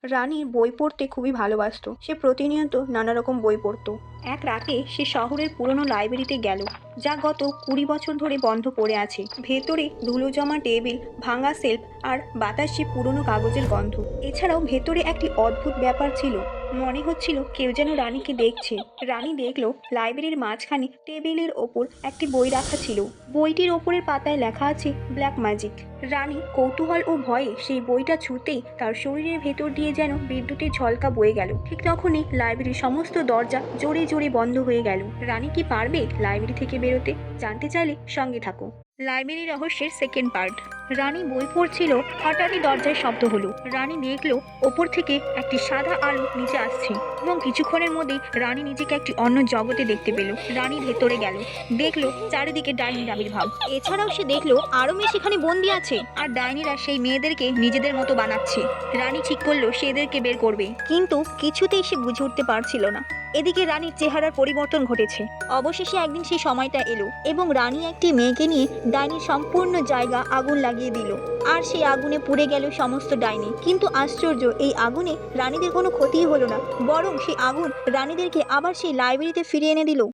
রানী বই পড়তে খুবই ভালোবাসতো। সে প্রতিনিয়ত নানা রকম বই পড়তো। এক রাতে সে শহরের পুরনো লাইব্রেরিতে গেল, যা গত 20 বছর ধরে বন্ধ পড়ে আছে। ভেতরে ধুলো জমা টেবিল, ভাঙা সেলফ আর বাতাসে পুরনো কাগজের গন্ধ। এছাড়াও ভেতরে একটি অদ্ভুত ব্যাপার ছিল। মনে হচ্ছিল কেউ যেন রানীকে দেখছে। রানী দেখলো লাইব্রেরির মাঝখানে টেবিলের ওপর একটি বই রাখা ছিল। বইটির ওপরের পাতায় লেখা আছে ব্ল্যাক ম্যাজিক। রানী কৌতূহল ও ভয়ে সেই বইটা ছুঁতেই তার শরীরের ভেতর দিয়ে যেন বিদ্যুতের ঝলকা বয়ে গেল। ঠিক তখনই লাইব্রেরির সমস্ত দরজা জোরে জোরে বন্ধ হয়ে গেল। রানী কি পারবে লাইব্রেরি থেকে বেরোতে? জানতে চাইলে সঙ্গে থাকো। লাইব্রেরি রহস্যের সেকেন্ড পার্ট। রানী বই পড়ছিল, হঠাৎই দরজায় শব্দ হলো। রানী দেখলো ওপর থেকে একটি সাদা আলো নিচে আসছে এবং কিছুক্ষণের মধ্যেই রানী নিজেকে একটি অন্য জগতে দেখতে পেল। রানী ভেতরে গেল, দেখলো চারিদিকে ডাইনির আবির্ভাব। এছাড়াও সে দেখলো আরো মেয়ে সেখানে বন্দি আছে, আর ডাইনিরা সেই মেয়েদেরকে নিজেদের মতো বানাচ্ছে। রানী ঠিক করলো সে এদেরকে বের করবে, কিন্তু কিছুতেই সে বুঝে উঠতে পারছিল না। এদিকে রানীর চেহারার পরিবর্তন ঘটেছে। অবশেষে একদিন সেই সময়টা এলো এবং রানী একটি মেয়েকে নিয়ে ডাইনির সম্পূর্ণ জায়গা আগুন লাগিয়ে দিল, আর সেই আগুনে পুড়ে গেল সমস্ত ডাইনি। কিন্তু আশ্চর্য, এই আগুনে রানীদের কোনো ক্ষতিই হলো না, বরং সেই আগুন রানীদেরকে আবার সেই লাইব্রেরিতে ফিরিয়ে এনে দিল।